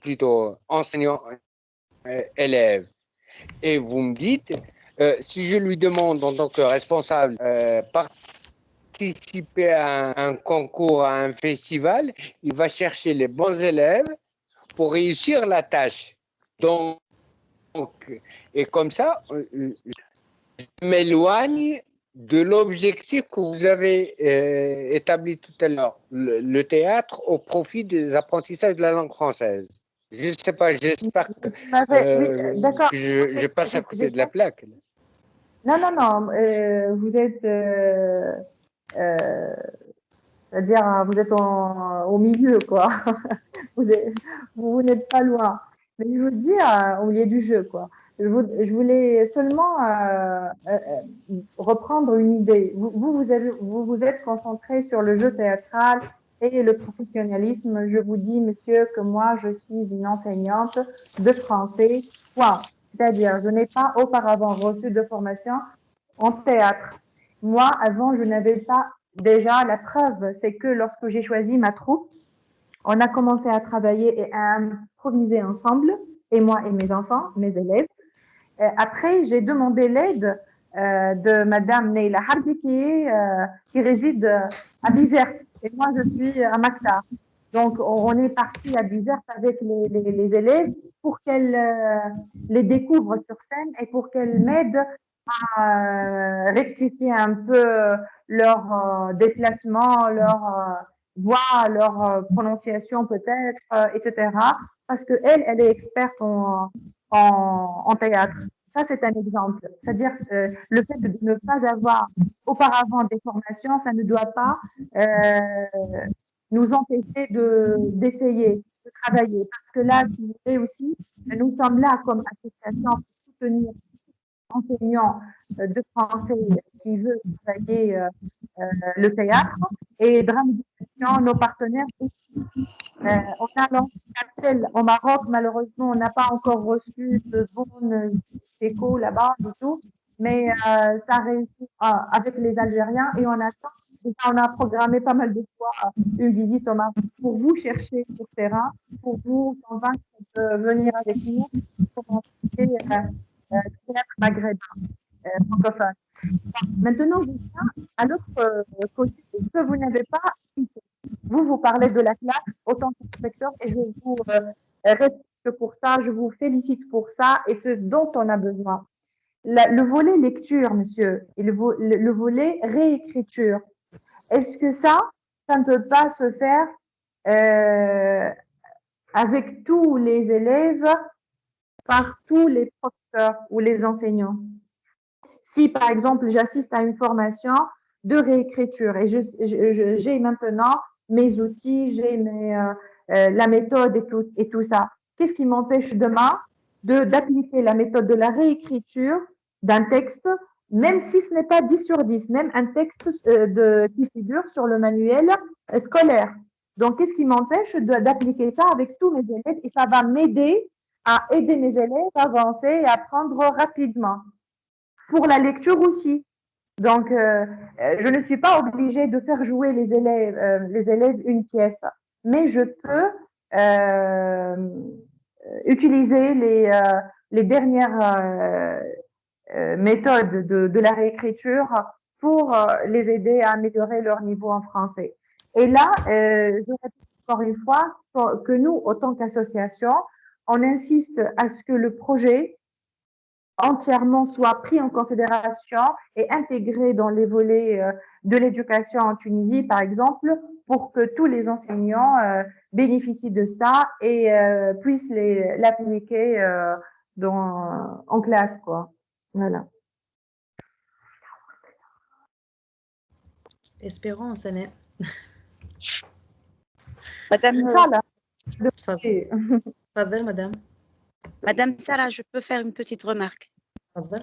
plutôt enseignants-élèves. Et vous me dites, si je lui demande en tant que responsable participer à un concours, à un festival, il va chercher les bons élèves pour réussir la tâche. Donc, et comme ça, je m'éloigne de l'objectif que vous avez établi tout à l'heure, le théâtre au profit des apprentissages de la langue française. Je ne sais pas, j'espère que je passe à côté de la plaque. Non, vous êtes, c'est-à-dire, vous êtes au milieu, quoi. Vous n'êtes pas loin. Mais je veux dire, au milieu du jeu, quoi. Je voulais seulement reprendre une idée. Vous êtes concentré sur le jeu théâtral et le professionnalisme. Je vous dis, monsieur, que moi, je suis une enseignante de français. Point. C'est-à-dire, je n'ai pas auparavant reçu de formation en théâtre. Moi, avant, je n'avais pas. Déjà, la preuve, c'est que lorsque j'ai choisi ma troupe, on a commencé à travailler et à improviser ensemble, et moi et mes enfants, mes élèves. Après, j'ai demandé l'aide de Madame Neila Harbi qui réside à Bizerte, et moi je suis à Maktar. Donc, on est parti à Bizerte avec les élèves pour qu'elles les découvrent sur scène et pour qu'elles m'aident à rectifier un peu leur déplacement, leur voix, leur prononciation peut-être, etc. Parce qu'elle est experte en théâtre. Ça, c'est un exemple. C'est-à-dire le fait de ne pas avoir auparavant des formations, ça ne doit pas nous empêcher d'essayer, de travailler. Parce que là, si vous voulez aussi, nous sommes là comme association pour soutenir enseignants de français qui veulent travailler le théâtre. Et drame nos partenaires. On a lancé l'appel au Maroc, malheureusement, on n'a pas encore reçu de bonnes échos là-bas du tout, mais ça réussit avec les Algériens et on attend. On a programmé pas mal de fois une visite au Maroc pour vous chercher sur terrain, pour vous convaincre de venir avec nous pour rencontrer théâtre maghrébin francophone. Maintenant, je viens à l'autre côté que vous n'avez pas cité. Vous parlez de la classe autant qu'inspecteur et je vous respecte pour ça, je vous félicite pour ça et ce dont on a besoin. Le volet lecture, monsieur, et le volet réécriture, est-ce que ça ne peut pas se faire avec tous les élèves, par tous les professeurs ou les enseignants? Si, par exemple, j'assiste à une formation de réécriture et j'ai maintenant mes outils, j'ai la méthode et tout ça, qu'est-ce qui m'empêche demain d'appliquer la méthode de la réécriture d'un texte, même si ce n'est pas 10 sur 10, même un texte qui figure sur le manuel scolaire. Donc, qu'est-ce qui m'empêche d'appliquer ça avec tous mes élèves et ça va m'aider à aider mes élèves à avancer et à apprendre rapidement. Pour la lecture aussi. Donc, je ne suis pas obligée de faire jouer les élèves une pièce, mais je peux utiliser les dernières méthodes de la réécriture pour les aider à améliorer leur niveau en français. Et là, je répète encore une fois que nous, autant qu'association, on insiste à ce que le projet entièrement soit pris en considération et intégré dans les volets de l'éducation en Tunisie, par exemple, pour que tous les enseignants bénéficient de ça et puissent l'appliquer en classe, quoi. Voilà. Espérons, Sana. Madame, Pardon, madame. Madame Sarah, je peux faire une petite remarque?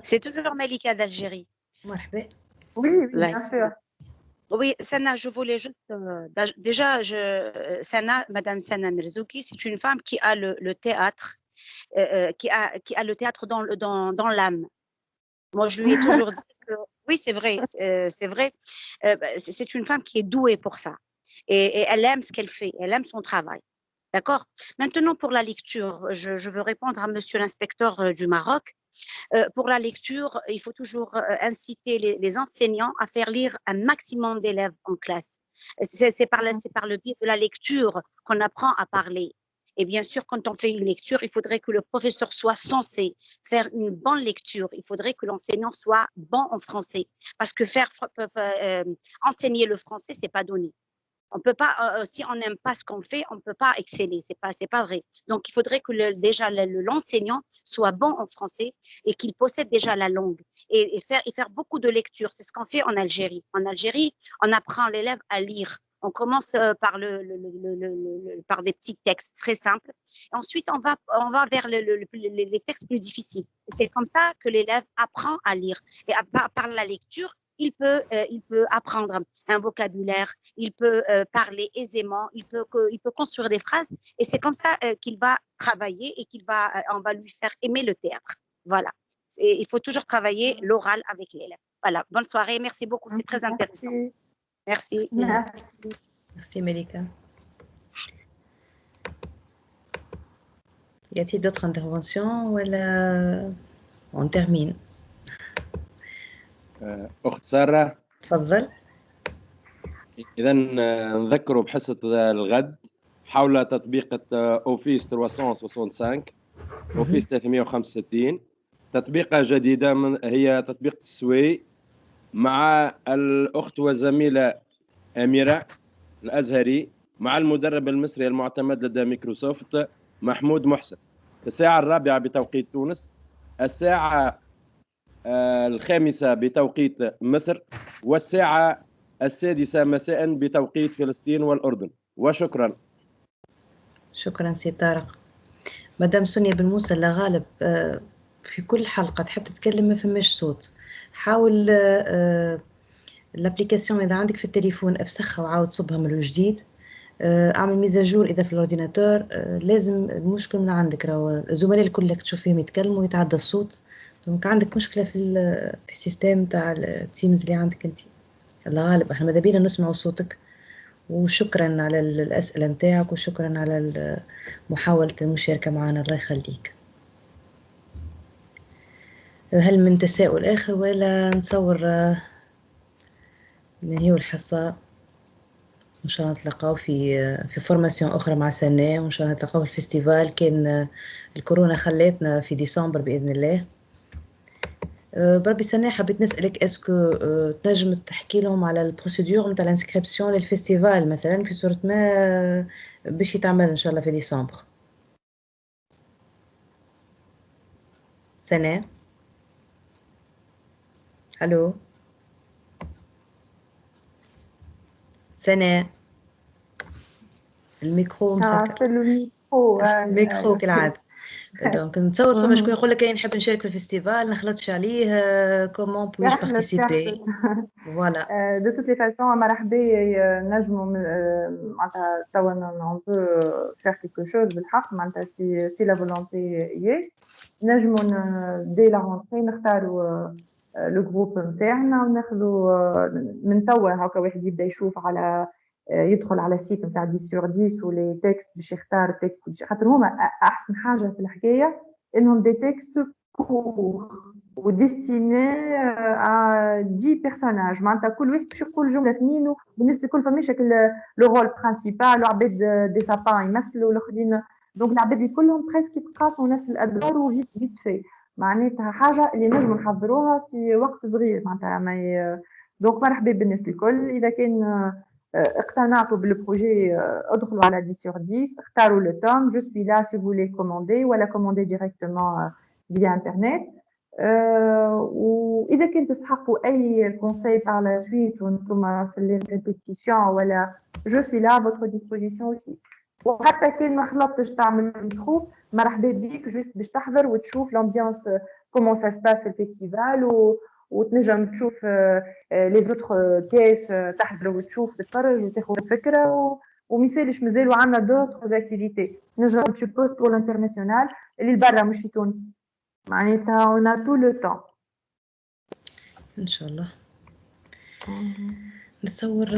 C'est toujours Malika d'Algérie. Oui, bien sûr. Oui, Sana, je voulais juste... déjà, Madame Sana Merzouki, c'est une femme qui a le théâtre, qui a le théâtre dans l'âme. Moi, je lui ai toujours dit que... Oui, c'est vrai, c'est vrai. C'est une femme qui est douée pour ça. Et elle aime ce qu'elle fait, elle aime son travail. D'accord? Maintenant, pour la lecture, je veux répondre à monsieur l'inspecteur du Maroc. Pour la lecture, il faut toujours inciter les enseignants à faire lire un maximum d'élèves en classe. C'est par le biais de la lecture qu'on apprend à parler. Et bien sûr, quand on fait une lecture, il faudrait que le professeur soit censé faire une bonne lecture. Il faudrait que l'enseignant soit bon en français. Parce que enseigner le français, c'est pas donné. On peut pas, si on n'aime pas ce qu'on fait, on ne peut pas exceller. C'est pas vrai. Donc, il faudrait que déjà l'enseignant soit bon en français et qu'il possède déjà la langue et faire beaucoup de lectures. C'est ce qu'on fait en Algérie. En Algérie, on apprend l'élève à lire. On commence par des petits textes très simples. Et ensuite, on va vers les textes plus difficiles. C'est comme ça que l'élève apprend à lire. Et par la lecture, il peut apprendre un vocabulaire, il peut parler aisément, il peut construire des phrases et c'est comme ça qu'il va travailler et on va lui faire aimer le théâtre. Voilà. Il faut toujours travailler l'oral avec l'élève. Voilà. Bonne soirée. Merci beaucoup. C'est très intéressant. Merci. Merci, Melika. Y a-t-il d'autres interventions ou on termine? أخت سارة تفضل. إذا نذكروا بحصة الغد حول تطبيق أوفيس 365 أوفيس 365 تطبيقة جديدة هي تطبيق تسوي مع الأخت والزميلة أميرة الأزهري مع المدرب المصري المعتمد لدى مايكروسوفت محمود محسن. الساعة 4 بتوقيت تونس، الساعة 5 بتوقيت مصر، والساعة 6 مساء بتوقيت فلسطين والأردن. وشكرا. شكرا سي طارق. مدام سونيا بن موسى الله غالب في كل حلقة تحب تتكلم ما فماش صوت. حاول الابليكاسيون اذا عندك في التليفون افسخها وعاود صبها من الجديد. اعمل ميزاجور اذا في الاورديناتور. لازم المشكل من عندك، راهو الزملاء الكل اللي تشوفيهم يتكلموا ويتعدى الصوت، دونك عندك مشكله في السيستم تاع التيمز اللي عندك انت. الله غالب احنا ماذا بينا نسمعوا صوتك. وشكرا على الاسئله نتاعك وشكرا على محاوله المشاركه معنا، الله يخليك. هل من تساؤل اخر ولا نصور ننهيو الحصه؟ ان شاء الله نتلاقاو في فورماسيون اخرى مع سنة، وان شاء الله نتلاقاو في الفيستيفال. كان الكورونا خلاتنا في ديسمبر باذن الله. بربي سنة حبيت نسالك اسكو تنجم تحكي لهم على البروسيدور نتاع الانسكريبسيون للفيستيفال مثلا في صوره ما باش يتعمل ان شاء الله في ديسمبر؟ سنة الو سنة الميكرو مسكر. الميكرو كالعادة. دونك نتصور فما شكون يقول لك نحب نشارك في الفيستيفال نخلطش عليه كومون بويش بارتيسيبي. فوالا دو توت لي فاسون مرحبا نجموا معناتها توا نون بو فير كيلكو شوز بالحق معناتها سي لا فولونتي يي نجموا دي لا رونتري نختاروا لو جروب نتاعنا وناخذوا من توا هكا واحد يبدا يشوف على يدخل على السيت نتاع 10 sur 10 ولي تكست باش يختار التكست خاطر هما احسن حاجه في الحكايه انهم دي تكست كور وديستيني ا 10 بيرسوناج معناتها كل واحد باش يقول جمله اثنين والناس الكل فماش لو رول برينسيبال وعباد دي سابان يمثلوا الاخرين دونك العباد كلهم بريسك يتقاسموا نفس الادوار وفيت فيت في معناتها حاجه اللي نجم نحضروها في وقت صغير معناتها دونك مرحبا بالناس الكل. اذا كان اقتنعتوا بالبروجي ادخلوا على 10 sur 10 اختاروا لو توم جو سوي لا سي فولي كوموندي ولا كوموندي ديريكتومون فيا انترنت. واذا كنت تستحقوا اي كونساي بار لا سويت وانتم في الريبيتيسيون ولا جو سوي لا فوتر ديسبوزيسيون اوسي. وحتى كان ما خلطتش تعمل ميكرو مرحبا بيك جوست باش تحضر وتشوف لامبيونس كومون سا سباس في الفيستيفال وتنجم تشوف لي زوتر بيس تحضر وتشوف تتفرج وتاخذ فكره ومثالش مازالوا عندنا دوتر اكتيفيتي نجم تشوف بوست بور الانترناسيونال اللي برا مش في تونس معناتها اون تو لو طون ان شاء الله. نتصور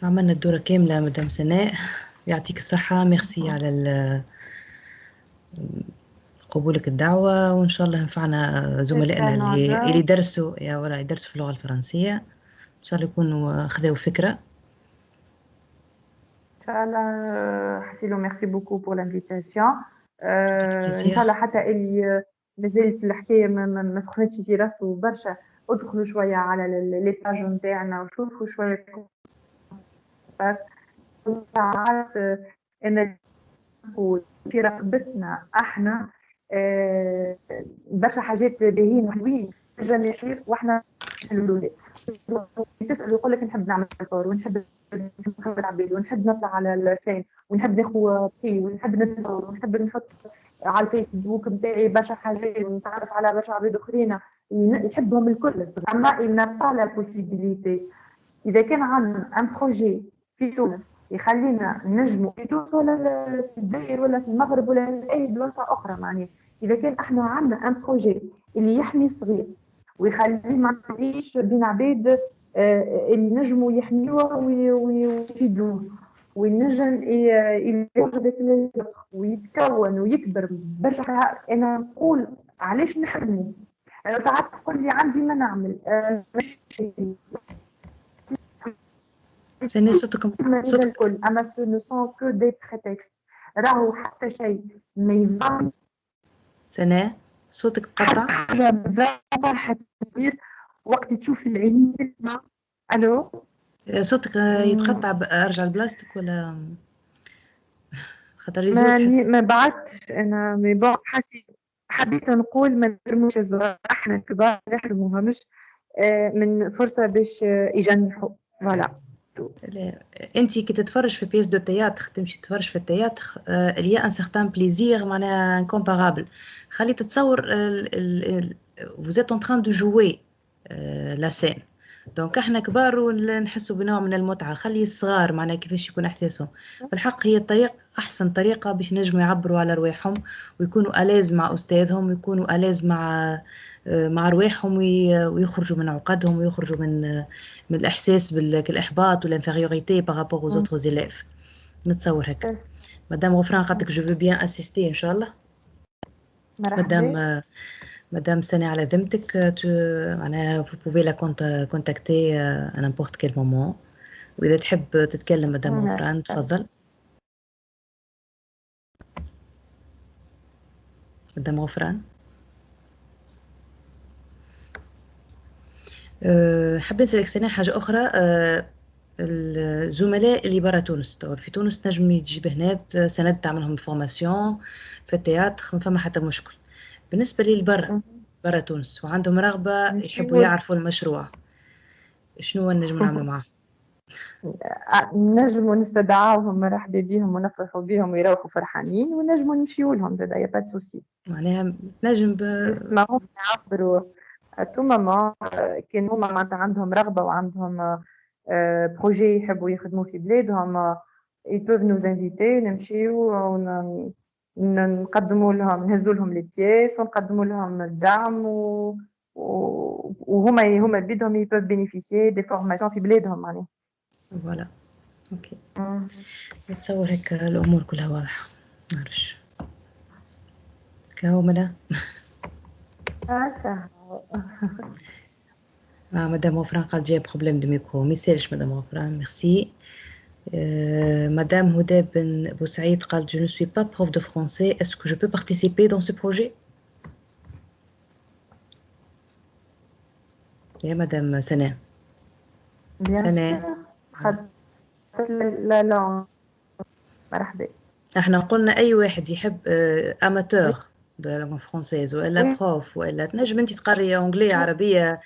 عملنا الدورة كاملة مدام سناء، يعطيك الصحة. ميرسي على قبولك الدعوة، وإن شاء الله ينفعنا زملائنا اللي يدرسوا يدرسوا في اللغة الفرنسية، إن شاء الله يكونوا خذوا فكرة. إن شاء الله حسيلو ميرسي بوكو بور لانفيتاسيون. إن شاء الله حتى اللي مازال في الحكاية ما سخنتش في راسه برشا ادخلوا شوية على لي باج نتاعنا وشوفوا شوية ساعات ان في رقبتنا احنا برشا حاجات باهين وحلوين نجم يصير واحنا نحلوا. تسال يقول لك نحب نعمل فطور ونحب نخبر العباد ونحب نطلع على اللسان ونحب ناخذ بي ونحب نتصور ونحب نحط على الفيسبوك نتاعي برشا حاجات ونتعرف على برشا عباد اخرين يحبهم الكل. اما il pas la possibilité اذا كان عندنا ان بروجي في تونس يخلينا نجموا في تونس ولا في الجزائر ولا في المغرب ولا في اي بلاصه اخرى معناها اذا كان احنا عندنا ان بروجي اللي يحمي الصغير ويخليه ما يعيش بين عباد اللي نجموا يحميوه ويفيدوه وينجم يعجبك ويتكون ويكبر برشا. انا نقول علاش نحلموا ساعات تقول لي عندي ما نعمل سنة صوتكم الكل اما سو نو سون كو دي بريتكست راهو حتى شيء ما ينفع. سنة صوتك قطع فرحة تصير وقت تشوف العين بالماء. الو صوتك يتقطع. ارجع لبلاستيك ولا خاطر ما بعدتش انا ما حبيت نقول ما نرموش الصغار احنا كبار نحرموها مش من فرصه باش يجنحوا. فوالا انت كي تتفرج في بيس دو تياتر تمشي تتفرج في التياتر il y a un certain plaisir معناها incomparable. خلي تتصور vous êtes en train de jouer la scène دونك احنا كبار ونحسوا بنوع من المتعة، خلي الصغار معناها كيفاش يكون احساسهم. بالحق هي الطريقة احسن طريقة باش نجموا يعبروا على رواحهم ويكونوا ألاز مع استاذهم ويكونوا ألاز مع رواحهم ويخرجوا من عقدهم ويخرجوا من الاحساس بالاحباط والانفيريوريتي بارابور aux autres élèves. نتصور هكا. مدام غفران قالت لك جو فو بيان اسيستي ان شاء الله. مدام سنة على ذمتك، معناها vous pouvez la contacter à n'importe quel moment. وإذا تحب تتكلم مدام غفران تفضل. مدام غفران. حابة نسألك سنة حاجة أخرى. الزملاء اللي برا تونس في تونس نجم يجي بهنات سند تعملهم فورماسيون في التياتر، ما فما حتى مشكل. بالنسبة لي برا تونس وعندهم رغبة يحبوا يعرفوا المشروع، شنو نجم نعمل معاهم؟ نجموا نستدعاوهم مرحبا بهم ونفرحوا بهم ويروحوا فرحانين، ونجموا نمشيو لهم زاد يا با سوسي. معناها نجم يسمعوهم يعبروا تو ماما كان هما معناتها عندهم رغبة وعندهم بروجي يحبوا يخدموا في بلادهم، ils peuvent nous inviter نمشيو نقدموا لهم، نهزوا لهم لي بياس ونقدموا لهم الدعم وهما بيدهم ils peuvent bénéficier des formations في بلادهم معناها. فوالا اوكي. نتصور هيك الامور كلها واضحه. معرفش كاو منا. مدام غفران قالت جاي بروبليم دو ميكرو، ميسالش مدام غفران ميرسي. مدام هدى بن بوسعيد قالت je ne suis pas prof de français, est-ce que je peux participer dans ce projet? يا مدام سناء. سناء لا مرحبا. احنا قلنا اي واحد يحب اماتور دو لا لانغ فرونسيز ولا بروف ولا تنجم انت تقري انجلي عربيه،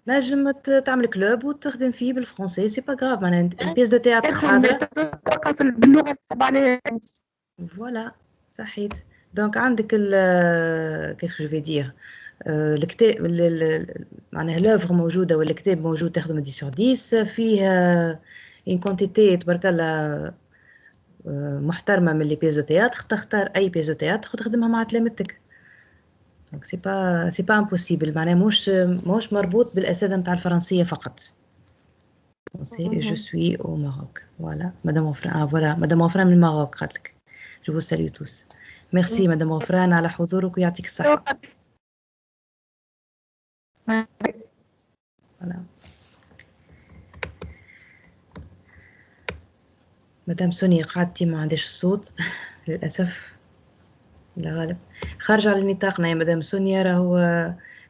تنجم تعمل كلوب وتخدم فيه بالفرنسي سي با غراف. معناها البيس دو تياتر حاضره باللغه تصب عليها انت. فوالا صحيت. دونك عندك ال كيسكو جو في دير الكتاب معناها لوفر موجوده والكتاب موجود، تخدم 10 sur 10 فيه ان كونتيتي تبارك الله محترمه من لي بيزو تياتر، تختار اي بيزو تياتر وتخدمها مع تلامذتك. دونك سي با امبوسيبل، معناها مش مربوط بالاساتذه نتاع الفرنسيه فقط. سي جو سوي او ماروك. فوالا مدام غفران. فوالا مدام غفران من الماروك قالت لك جو فو ساليو توس. ميرسي مدام غفران على حضورك ويعطيك الصحه. فوالا مدام سونيا قعدتي ما عندهاش الصوت للأسف، لا غالب خارج على نطاقنا يا مدام سونيا. راهو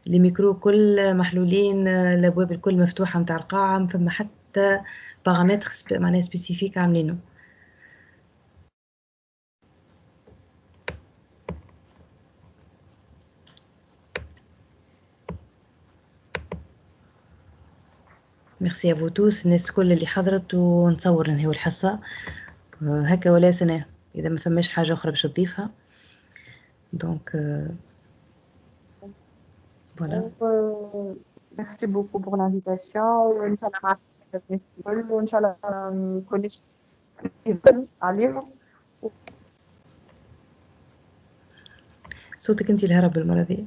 لي ميكرو كل محلولين، الأبواب الكل مفتوحة متاع القاعة، ما فما حتى بارامتر معناها سبيسيفيك عاملينه. ميرسي افو توس الناس الكل اللي حضرت، ونتصور ننهيو الحصة هكا ولا سنة إذا ما فماش حاجة أخرى باش تضيفها. دونك voilà. Merci beaucoup pour l'invitation. وإن شاء الله مع الناس الكل، وإن شاء الله نكونش عليهم. صوتك أنت الهرب المرة دي.